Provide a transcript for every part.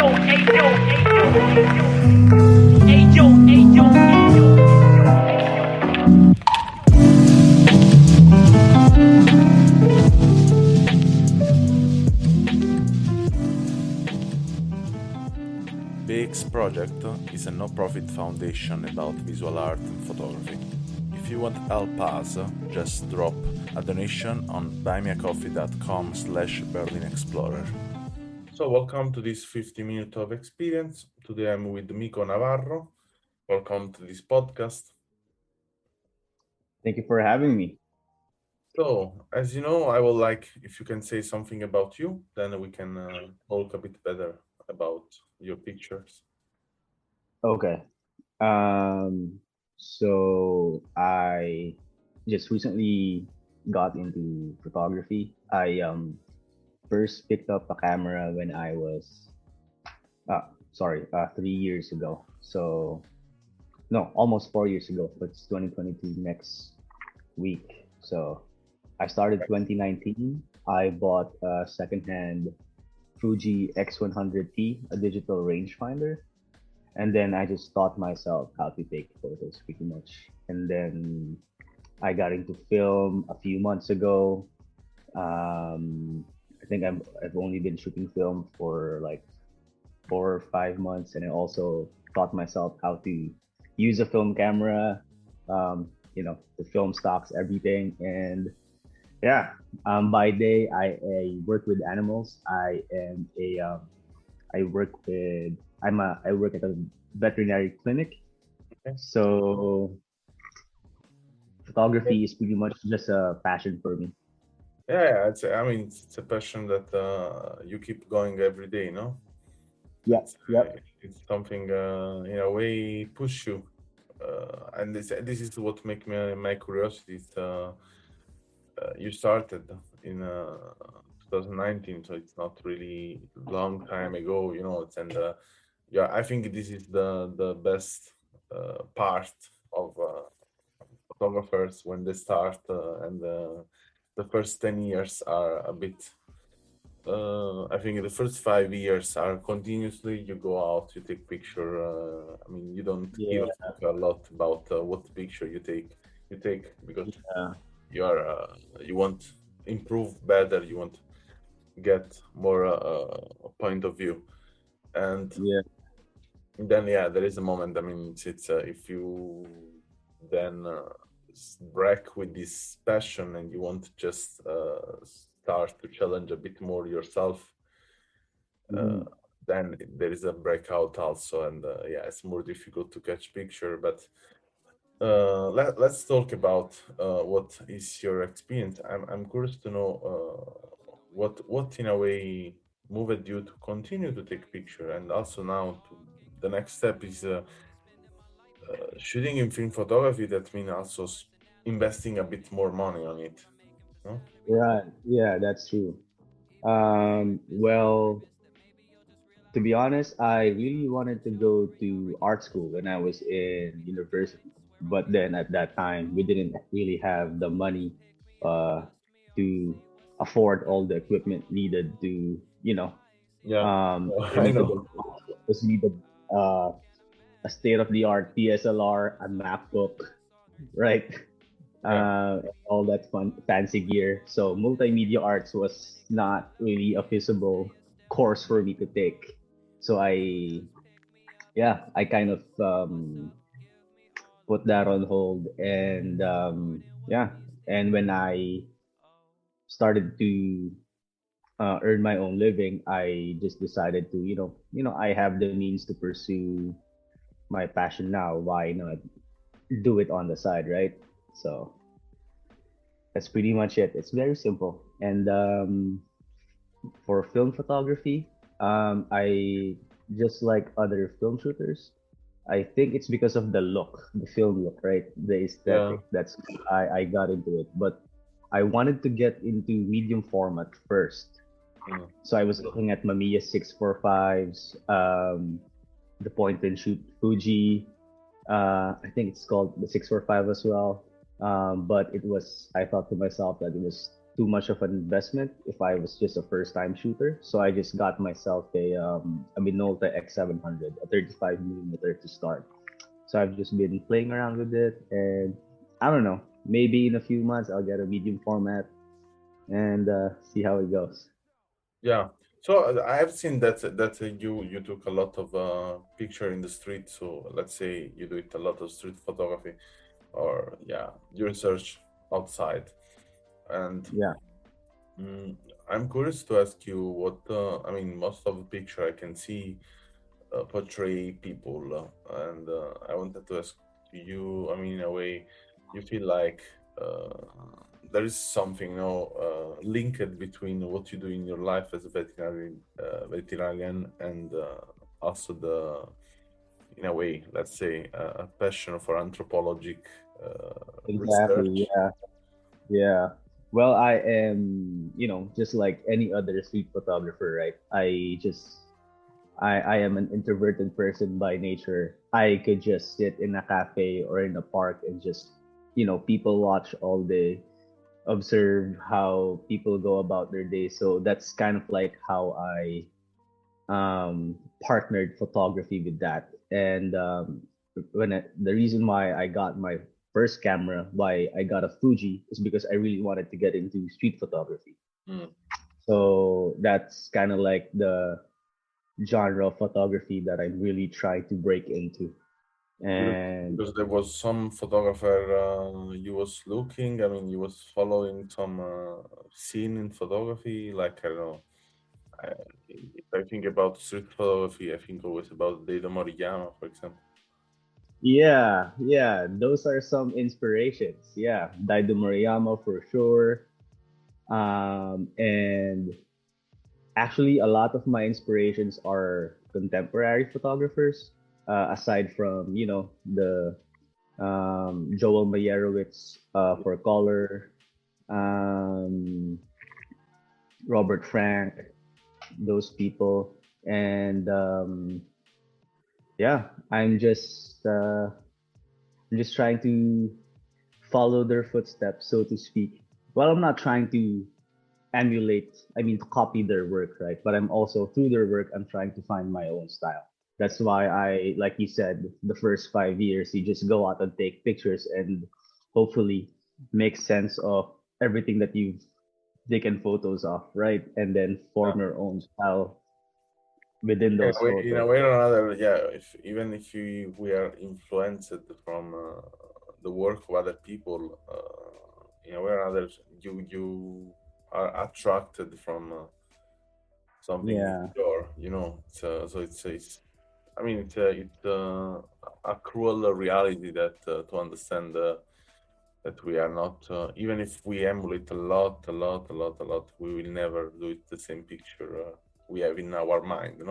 BEEX project is a no-profit foundation about visual art and photography. If you want to help us, just drop a donation on buymeacoffee.com/BerlinExplorer. So welcome to this 50 minutes of experience. Today I'm with Miko Navarro. Welcome to this podcast. Thank you for having me. So, as you know, I would like if you can say something about you, then we can talk a bit better about your pictures. Okay. So I just recently got into photography. I first picked up a camera when I was 3 years ago. So no, almost 4 years ago, but it's 2022 next week. So I started 2019. I bought a secondhand Fuji X100T, a digital rangefinder. And then I just taught myself how to take photos pretty much. And then I got into film a few months ago. I think I've only been shooting film for like 4 or 5 months. And I also taught myself how to use a film camera, the film stocks, everything. And yeah, by day I work with animals. I work at a veterinary clinic. Okay. So photography is pretty much just a passion for me. Yeah, it's a passion that you keep going every day, no? Yeah. It's something in a way push you, and this is what make my curiosity. You started in 2019, so it's not really long time ago, yeah, I think this is the best part of photographers when they start, and the first 10 years are a bit. I think the first 5 years are continuously you go out, you take picture. You don't give a lot about what picture you take because you want improve better, you want get more point of view, and then there is a moment. It's if you then break with this passion and you want to just start to challenge a bit more yourself, then there is a breakout also, and it's more difficult to catch picture. But let's talk about what is your experience. I'm curious to know what in a way moved you to continue to take picture, and also now the next step is shooting in film photography. That means also investing a bit more money on it, no? Right. Yeah, that's true. Well, to be honest, I really wanted to go to art school when I was in university. But then at that time, we didn't really have the money to afford all the equipment needed to, for I me to know. go. Just needed a state-of-the-art DSLR, a MacBook, right? All that fun fancy gear. So multimedia arts was not really a feasible course for me to take. So I kind of put that on hold, and and when I started to earn my own living, I just decided to, I have the means to pursue my passion now. Why not do it on the side, right? So that's pretty much it. It's very simple. And for film photography, I just like other film shooters. I think it's because of the look, the film look, right? The aesthetic. That's I got into it. But I wanted to get into medium format first. So I was looking at Mamiya 645s, the point and shoot Fuji. I think it's called the 645 as well. But I thought to myself that it was too much of an investment if I was just a first time shooter. So I just got myself a Minolta X700, a 35 millimeter to start. So I've just been playing around with it, and I don't know. Maybe in a few months I'll get a medium format and see how it goes. Yeah. So I have seen that you took a lot of picture in the street. So let's say you do it a lot of street photography, or yeah, you research outside. And Yeah, mm, I'm curious to ask you what I mean. Most of the picture I can see portray people, and I wanted to ask you. I mean, in a way, you feel like there is something, linked between what you do in your life as a veterinarian, and also the, in a way, let's say, a passion for anthropologic exactly. research. Yeah, yeah. Well, I am, just like any other street photographer, right? I am an introverted person by nature. I could just sit in a cafe or in a park and just, people watch all day, observe how people go about their day. So that's kind of like how I partnered photography with that. And the reason why I got my first camera, why I got a Fuji, is because I really wanted to get into street photography. Mm. So that's kind of like the genre of photography that I'm really trying to break into. Because And because there was some photographer you was looking. I mean, you was following some scene in photography, like I don't know. I, if I think about street photography, I think always about Dado Moriyama, for example. yeah, yeah, those are some inspirations. Yeah, Daido Moriyama for sure. And actually, a lot of my inspirations are contemporary photographers, aside from, the Joel Meyerowitz for color, um, Robert Frank, those people. And yeah, I'm just trying to follow their footsteps, so to speak. Well, I'm not trying to emulate, I mean, to copy their work, right? But I'm also, through their work, I'm trying to find my own style. That's why like you said, the first 5 years, you just go out and take pictures and hopefully make sense of everything that you've taken photos of, right? And then Yeah, form your own style within yeah. those In photos. a way or another, yeah. If even if we are influenced from the work of other people, in a way or another, you are attracted from something Yeah, pure. So it's I mean, it's a cruel reality that to understand that we are not, even if we emulate a lot, a lot, a lot, a lot, we will never do it the same picture we have in our mind,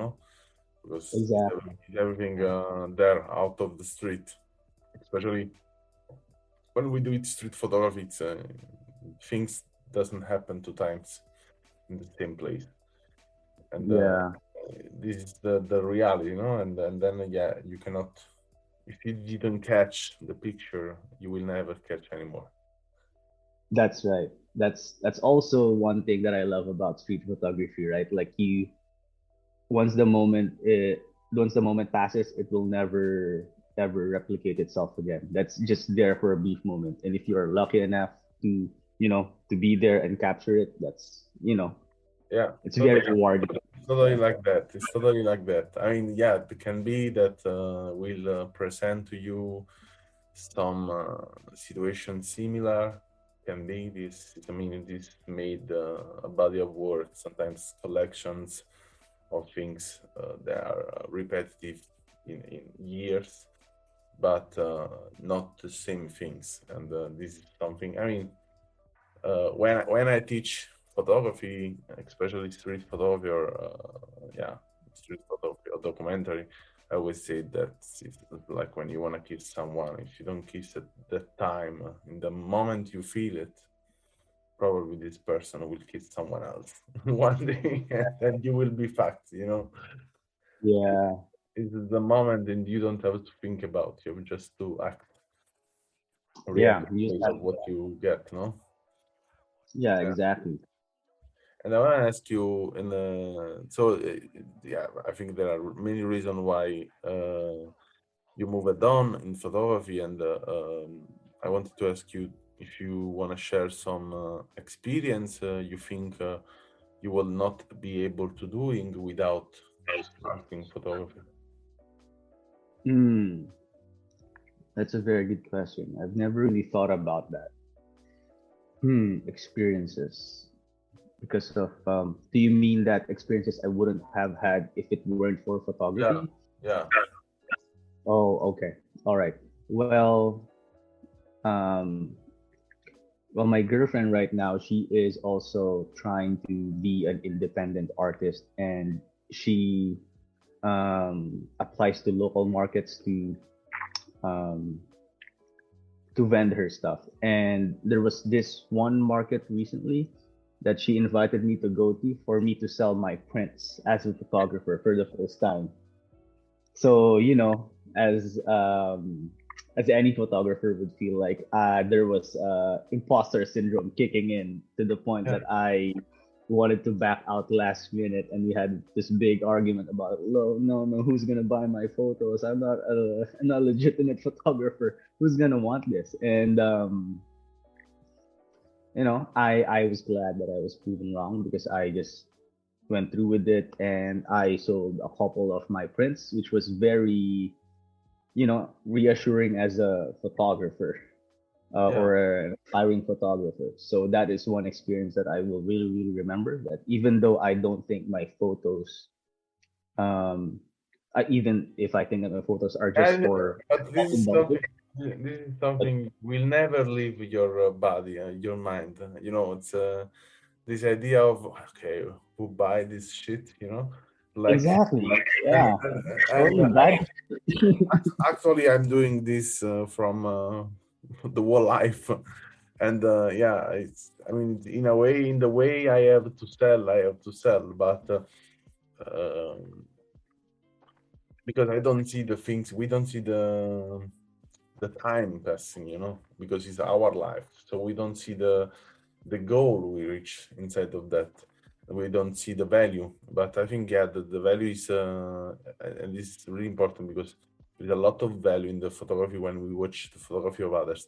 because exactly. it's everything there out of the street, especially when we do it street photography. Things doesn't happen two times in the same place, and Yeah, this is the reality, and then yeah, you cannot, if you didn't catch the picture, you will never catch anymore. that's right. That's also one thing that I love about street photography, right? Like once the moment it once the moment passes, it will never ever replicate itself again. That's just there for a brief moment. And if you're lucky enough to, to be there and capture it, that's, Yeah, it's very totally. rewarding. It's totally like that. It's totally like that. I mean, yeah, it can be that we'll present to you some situation similar. Can be this. I mean, this made a body of work. Sometimes collections of things that are repetitive in years, but not the same things. And this is something. I mean, when I teach photography, especially street photography or yeah, street photography or documentary, I always say that it's like when you want to kiss someone, if you don't kiss at that time, in the moment you feel it, probably this person will kiss someone else one day, and you will be fucked. Yeah, It's the moment, and you don't have to think about. You have just to act, react yeah. You just based have, on what you get. No. Yeah, exactly. And I want to ask you, in yeah, I think there are many reasons why you moved on in photography, and I wanted to ask you if you want to share some experience you think you will not be able to doing without starting photography. Hmm, that's a very good question. I've never really thought about that. Experiences. Because of, do you mean that experiences I wouldn't have had if it weren't for Yeah, photography? yeah, Oh, okay. All right. Well, um, well, my girlfriend right now, she is also trying to be an independent artist, and she applies to local markets um, to vend her stuff. And there was this one market recently that she invited me to go to for me to sell my prints as a photographer for the first time. So, as any photographer would feel like, there was imposter syndrome kicking in to the point yeah. that I wanted to back out last minute, and we had this big argument about, no, no, no, who's gonna buy my photos? I'm not a legitimate photographer. Who's gonna want this? And I was glad that I was proven wrong, because I just went through with it, and I sold a couple of my prints, which was very, reassuring as a photographer, Yeah. or an aspiring photographer. So that is one experience that I will really, really remember. That even though I don't think my photos, um, even if I think that my photos are just And for but this popping is bubbles, something. This is but something will never leave your body, your mind. You know, it's this idea of okay, who buy this shit? You know, like exactly, and yeah, and totally bad. actually, I'm doing this from the whole life, and yeah, it's. I mean, in a way, in the way I have to sell, I have to sell, but um because I don't see the things, we don't see the time passing, you know, because it's our life, so we don't see the goal we reach inside of that. We don't see the value, but I think yeah, the value is and this is really important because there's a lot of value in the photography when we watch the photography of others.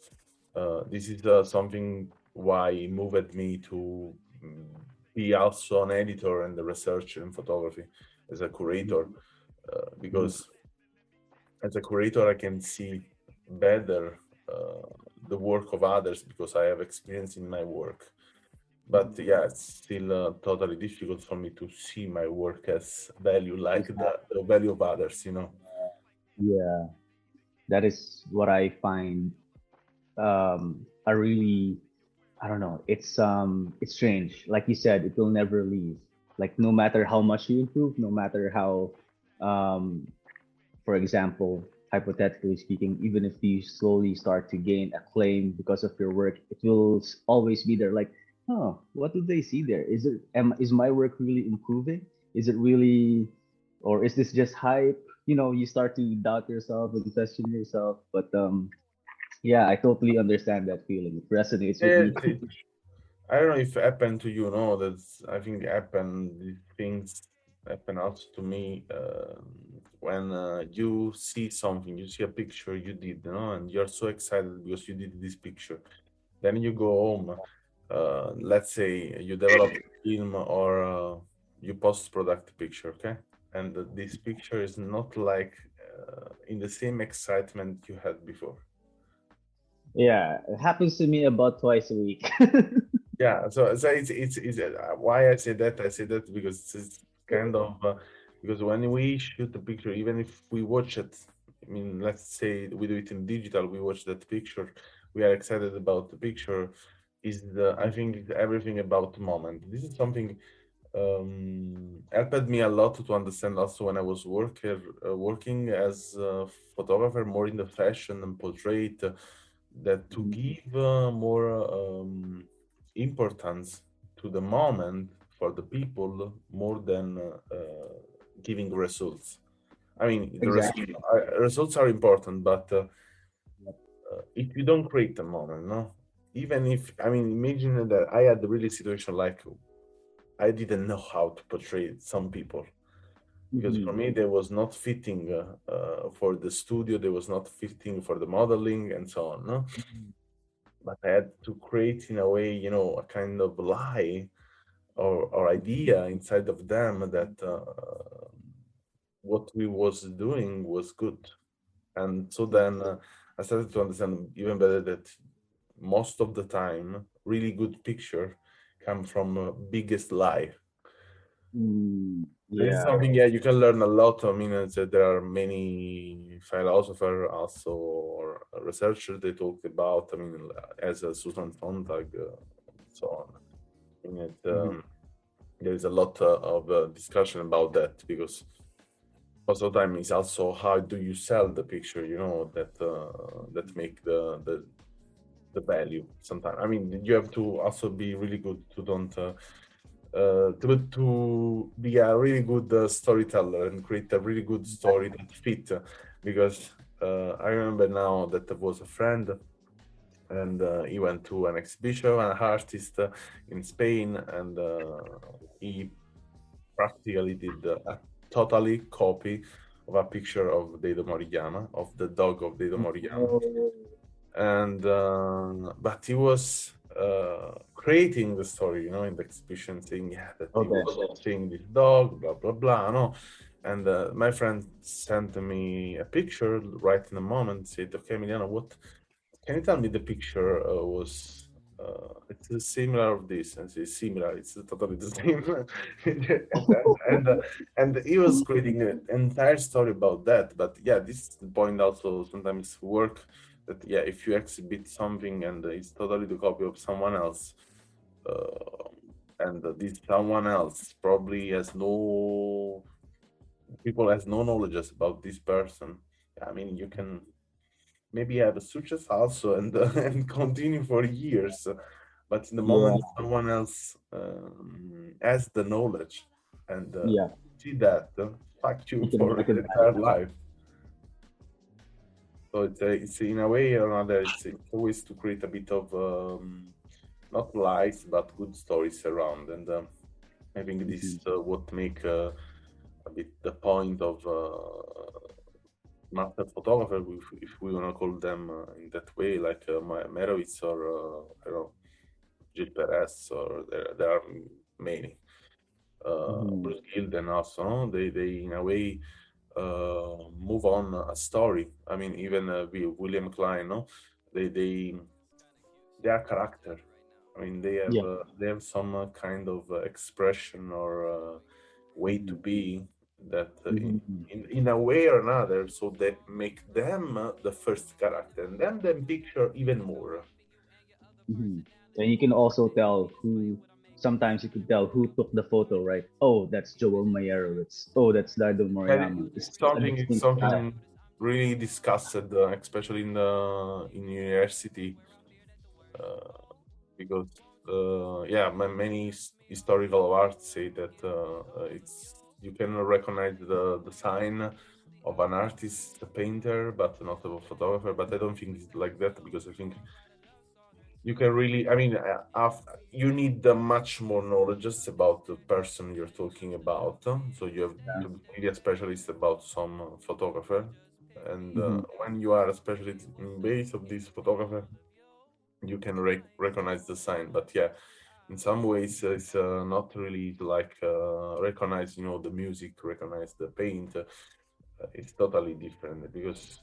This is something why moved me to mm, be also an editor and a researcher in photography as a curator, because as a curator I can see better uh, the work of others because I have experience in my work. But yeah, it's still totally difficult for me to see my work as value like the value of others, you know. Yeah, that is what I find, a really, I don't know. It's strange. Like you said, it will never leave. Like, no matter how much you improve, no matter how, um, for example, hypothetically speaking, even if you slowly start to gain acclaim because of your work, it will always be there. Like, oh, what do they see there? Is my work really improving? Is it really, or is this just hype? You start to doubt yourself and question yourself. But yeah, I totally understand that feeling. It resonates with me. It, I don't know if it happened to you, no, that's I think happen these things happen also to me when you see something, you see a picture you did, you know, and you're so excited because you did this picture. Then you go home, let's say you develop a film or you post product picture, okay? And this picture is not like in the same excitement you had before. Yeah, it happens to me about twice a week. Yeah, so it's why I say that because it's kind of because when we shoot a picture, even if we watch it, I mean, let's say we do it in digital, we watch that picture, we are excited about the picture. Is the I think it's everything about the moment. This is something helped me a lot to understand also when I was working as a photographer more in the fashion and portrait, that to Mhm. give more importance to the moment for the people more than giving results. I mean, Exactly. results are important, but if you don't create a moment, no. even if, I mean, imagine that I had the really situation like I didn't know how to portray some people, because for Mm-hmm. me there was not fitting for the studio, there was not fitting for the modeling and so on, no? But I had to create in a way, you know, a kind of lie or idea inside of them that what we was doing was good. And so then I started to understand even better that most of the time really good picture come from biggest lie. Mm, This is yeah. something, yeah, you can learn a lot. I mean, there are many philosophers also or researchers they talked about. I mean, as Susan Sontag, so on. I mean, Mm-hmm. there is a lot of discussion about that, because most of the time it's also how do you sell the picture, you know, that make the value. Sometimes, I mean, you have to also be really good to don't to be a really good storyteller and create a really good story that fit. Because I remember now that there was a friend, and he went to an exhibition, an artist in Spain, and he practically did a totally copy of a picture of Deido Moriyama, of the dog of Deido Moriyama. Oh, And but he was creating the story, you know, in the exhibition, saying, yeah, that he okay. was watching this dog, blah blah blah, no. And my friend sent me a picture right in the moment, said, okay, Emiliano, what can you tell me the picture was it's similar of this, and it's similar, it's totally the same. And he was creating an entire story about that. But yeah, this point also sometimes work, that yeah, if you exhibit something and it's totally the copy of someone else, uh, and this someone else probably has no people has no knowledge about this person. I mean, you can maybe have a success also and and continue for years, but in the Yeah. moment someone else has the knowledge and Yeah. see that, fuck You you can for the recognize entire it. life. So it's in a way or another, it's always to create a bit of not lies but good stories around. And I think Mm-hmm. this what make a bit the point of master photographer, if we want to call them in that way, like Merowitz or I don't know, Gil Perez, or there are many. Mm-hmm. Bruce Gilden also, no? They in a way move on a story. I mean, even William Klein, no? They they are character. I mean, Yeah. they have some kind of expression or way to Mm-hmm. be that Mm-hmm. in a way or another, so that make them the first character, and then picture even more. Mm-hmm. And you can also tell who. Sometimes you can tell who took the photo, right? Oh, that's Joel Meyerowitz. Oh, that's Dardo And Moriyama. It's a it's distinct style. something really discussed, especially in university, uh, because yeah, many historical arts say that it's you can recognize the sign of an artist, a painter, but not of a photographer. But I don't think it's like that, because I think you can really, I mean, you need much more knowledge just about the person you're talking about. So you have Yeah. to be really a specialist about some photographer. And Mm-hmm. when you are a specialist in base of this photographer, you can recognize the sign. But yeah, in some ways, it's not really like recognize, you know, the music, recognize the paint. It's totally different, because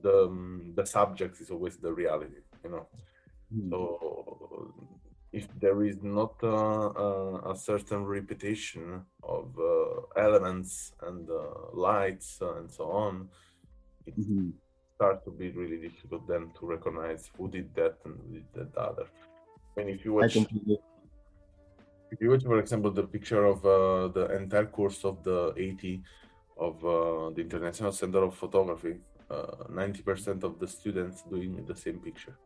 the subject is always the reality, you know. Mm-hmm. So if there is not a certain repetition of elements and lights and so on, it Mm-hmm. starts to be really difficult then to recognize who did that and who did that other. I mean, I completely. if you watch, for example, the picture of the entire course of the 80 of the International Center of Photography, 90% of the students doing the same picture.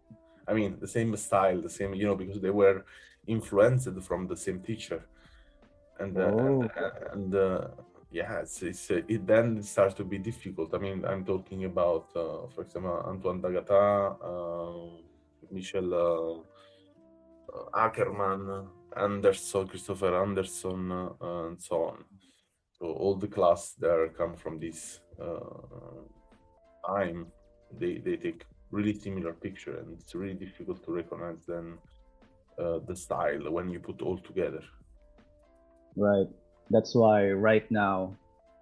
I mean, the same style, the same, you know, because they were influenced from the same teacher, and Oh. yeah, it then starts to be difficult. I mean, I'm talking about, for example, Antoine Dagata, Michel. Ackerman, Anderson, Christopher Anderson, and so on. So all the class there come from this time. They take really similar picture, and it's really difficult to recognize then the style when you put all together. Right. That's why right now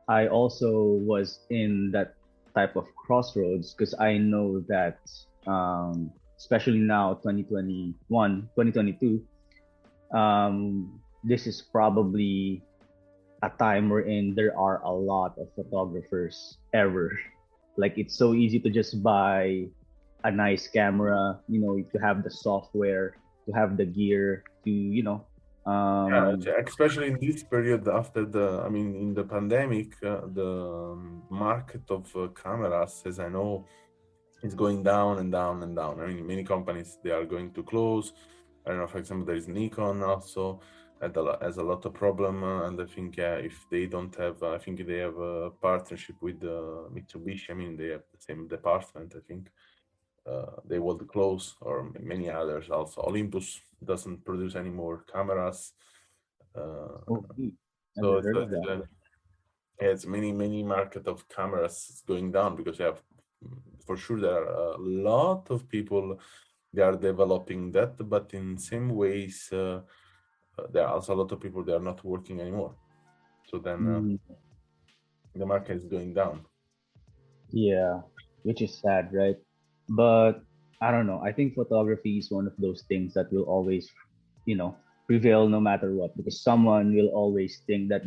I also was in that type of crossroads because I know that, especially now, 2021, 2022, this is probably a time wherein there are a lot of photographers ever. Like it's so easy to just buy a nice camera, to have the software, to have the gear, to, Yeah, um, especially in this period after I mean, in the pandemic, the market of cameras, as I know, is going down and down and down. I mean, many companies they are going to close. I don't know, for example, there is Nikon also has a lot of problem, and I think if they don't have, I think they have a partnership with Mitsubishi. I mean, they have the same department. I think they will close, or many others also. Olympus doesn't produce any more cameras. Uh, oh, so never heard of that. it's many market of cameras is going down because you have for sure there are a lot of people they are developing that, but in same ways there are also a lot of people they are not working anymore. So then Mm, the market is going down. yeah, which is sad, right? But I don't know. I think photography is one of those things that will always, you know, prevail no matter what, because someone will always think that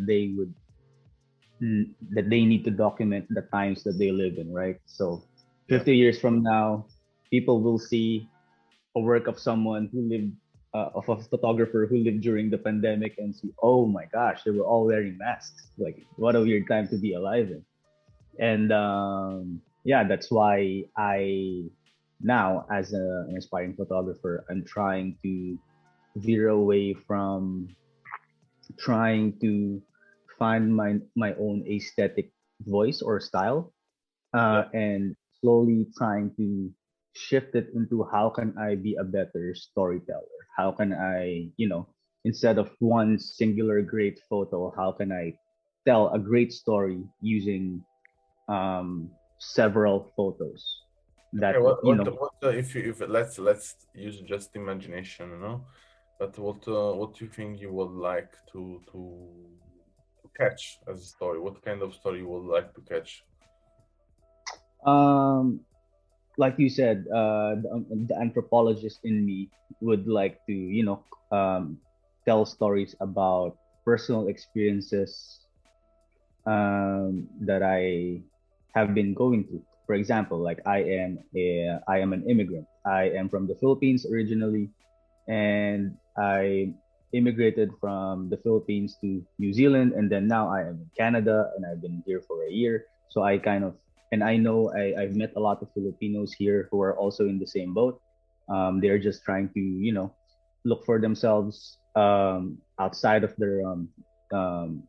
that they need to document the times that they live in, right? So Yeah. 50 years from now, people will see a work of someone who lived, of a photographer who lived during the pandemic, and see, oh my gosh, they were all wearing masks. Like, what a weird time to be alive in. And yeah, that's why I now, as an aspiring photographer, I'm trying to veer away from trying to find my own aesthetic voice or style, Yeah. and slowly trying to shift it into how can I be a better storyteller? How can I, instead of one singular great photo, how can I tell a great story using several photos Okay, that, what if you if let's use just imagination, you know, but what do you think you would like to catch as a story? What kind of story you would like to catch? um, like you said, the anthropologist in me would like to, tell stories about personal experiences that I have been going through. For example, like I am an immigrant. I am from the Philippines originally, and I immigrated from the Philippines to New Zealand, and then now I am in Canada, and I've been here for a year. So I kind of, and I know I've met a lot of Filipinos here who are also in the same boat. They're just trying to, look for themselves outside of um,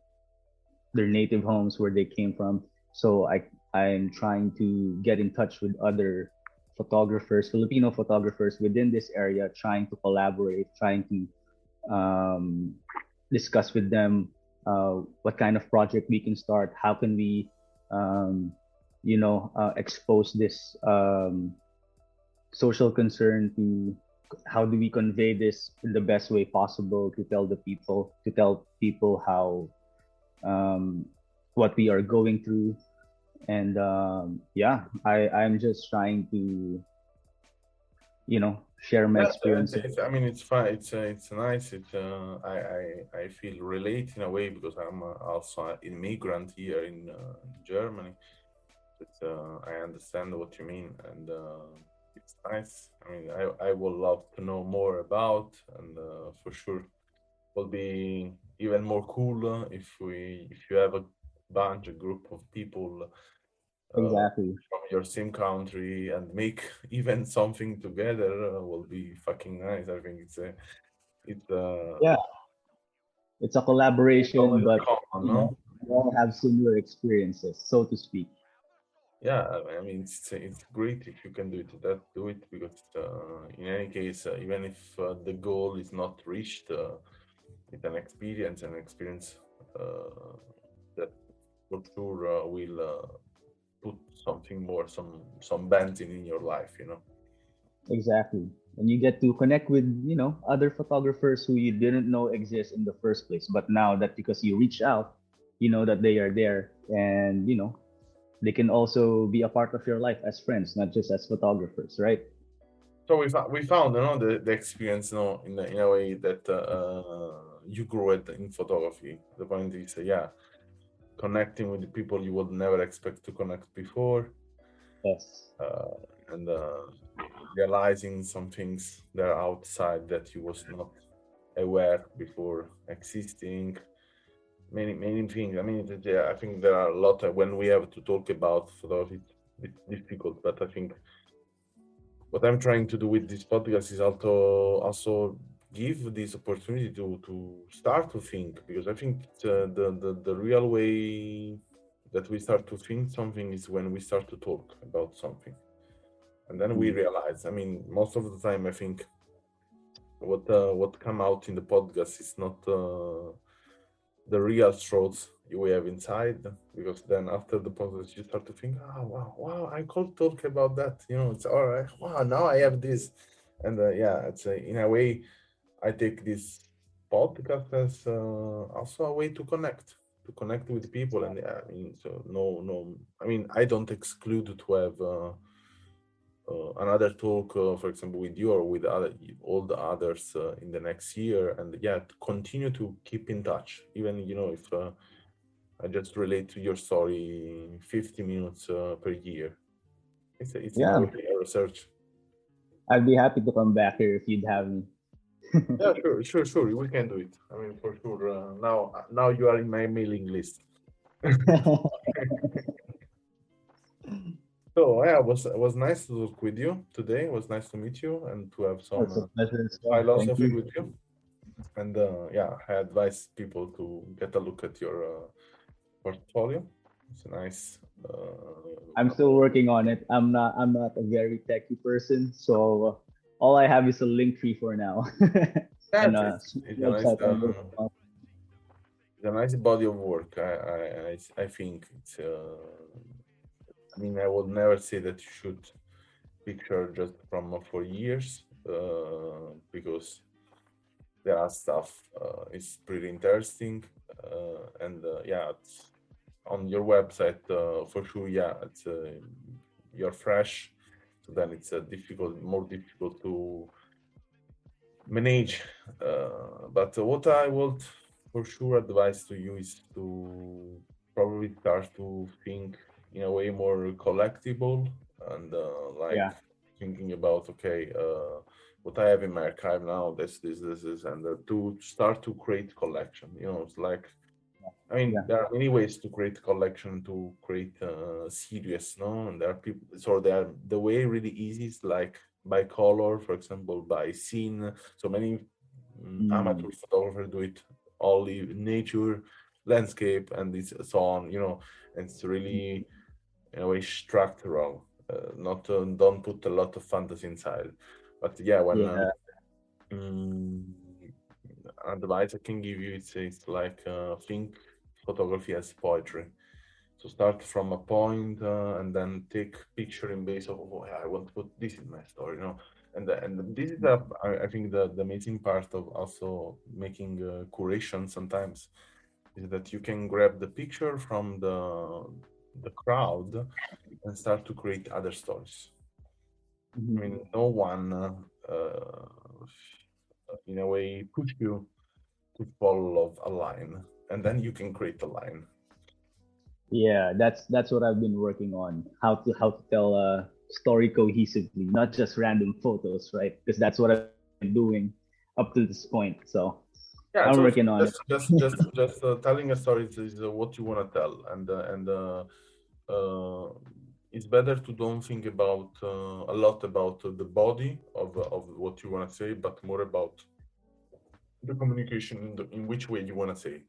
their native homes where they came from. So I'm trying to get in touch with other photographers, Filipino photographers within this area, trying to collaborate, trying to um, discuss with them what kind of project we can start, how can we, um, expose this social concern to how do we convey this in the best way possible to tell people how um, what we are going through. And yeah, I'm just trying to, share my Yeah, experiences. I mean, it's fine. It's nice. I feel relate in a way because I'm also an immigrant here in Germany. But I understand what you mean, and it's nice. I mean, I would love to know more about, and for sure, will be even more cool if you have a bunch, a group of people Exactly. from your same country and make even something together will be fucking nice. I think it's Yeah, it's a collaboration, always but common, no? we all have similar experiences, so to speak. Yeah, I mean it's great if you can do it. That do it because in any case, even if the goal is not reached, it's an experience uh, that for sure will put something more, some benzene in your life. You know. Exactly. And you get to connect with, other photographers who you didn't know exist in the first place. But now that because you reach out, you know that they are there and, they can also be a part of your life as friends, not just as photographers, right? So we found, the experience, in a way that you grew it in photography. The point is, yeah, connecting with the people you would never expect to connect before, Yes. uh, and realizing some things that are outside that you was not aware before existing. Many things. I mean, yeah, I think there are a lot when we have to talk about photography. It's difficult, but I think what I'm trying to do with this podcast is also give this opportunity to start to think, because I think the real way that we start to think something is when we start to talk about something, and then we Mm. realize. I mean, most of the time, I think what come out in the podcast is not the real thoughts you have inside, because then after the podcast you start to think, oh wow, I could talk about that, it's all right, wow, now I have this. And yeah, it's in a way I take this podcast as also a way to connect with people. And yeah, I mean, so no, I mean, I don't exclude to have another talk, for example, with you or with all the others in the next year. And yeah, to continue to keep in touch, even if I just relate to your story 50 minutes per year. It's in a Yeah. way a research. I'd be happy to come back here if you'd have me. Yeah, sure. We can do it. I mean, for sure. Now you are in my mailing list. So yeah, it was nice to talk with you today. It was nice to meet you and to have some It's a pleasure as well. Thank philosophy you. with you. And yeah, I advise people to get a look at your portfolio. It's a nice. I'm still working on it. I'm not a very techy person, so all I have is a link tree for now, Yeah, and it's, a it's, it's a nice. website I'm working on. It's a nice body of work. I think it's. I mean, I would never say that you should picture just from for years, because there are stuff is pretty interesting, and yeah, it's on your website for sure. Yeah, it's you're fresh, so then it's more difficult to manage. But what I would for sure advise to you is to probably start to think in a way more collectible, and like Yeah, thinking about, okay, what I have in my archive now, this, and to start to create collection. It's like, I mean, yeah. there are many ways to create collection, to create series, no? And there are people, so the way really easy is like by color, for example, by scene. So many Mm, amateur photographers do it only nature, landscape, and it's so on, and it's really in a way structural. Not Don't put a lot of fantasy inside, but yeah, when yeah, mm, advice I can give you, it's like think photography as poetry. So start from a point and then take picture in base of, oh, yeah, I want to put this in my story, and this is I think the amazing part of also making curation sometimes is that you can grab the picture from the crowd and start to create other stories. I mhm. mean, no one in a way push you to follow a line, and then you can create a line. Yeah. That's what I've been working on. How to tell a story cohesively, not just random photos, right? Because that's what I've been doing up to this point. So Yeah, I'm so working on it. just telling a story is what you want to tell, and uh, it's better to don't think about a lot about the body of what you want to say, but more about the communication in which way you want to say.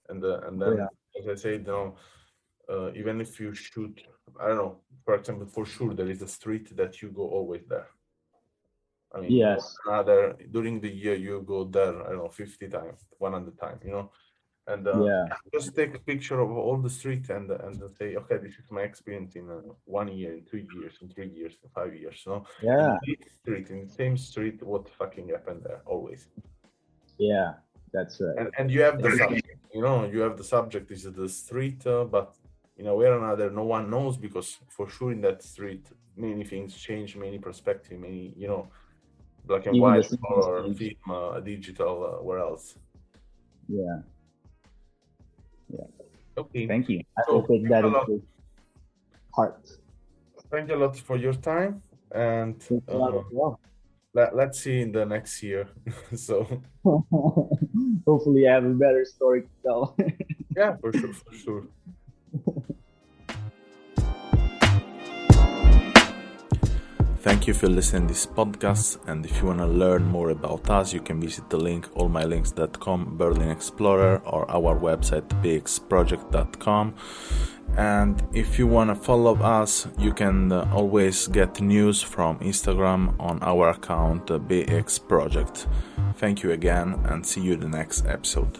And Oh yeah. then, as I said, even if you shoot, I don't know, for example, for sure there is a street that you go always there. I mean, Yes. another during the year you go there, I don't know, 50 times, 100 times, and Yeah. just take a picture of all the street and say, okay, this is my experience in 1 year, in 2 years, in 3 years, in 5 years, in Yeah. this street, in the same street, what fucking happened there always. Yeah. That's right. And you have the And subject, you have the subject. This is the street, but in a way or another, no one knows, because for sure in that street, many things change, many perspective, many, black and even the white, seasons or change. film, digital, where else? Yeah. Yeah. Okay, Thank you. I will so take that into heart. thank you a lot for your time, and Thanks a lot as well. let's see in the next year. So Hopefully, I have a better story to tell. yeah, for sure, for sure. Thank you for listening to this podcast, and if you want to learn more about us, you can visit the link allmylinks.com, Berlin Explorer, or our website bexproject.com. And if you want to follow us, you can always get news from Instagram on our account BEEX Project. Thank you again, and see you in the next episode.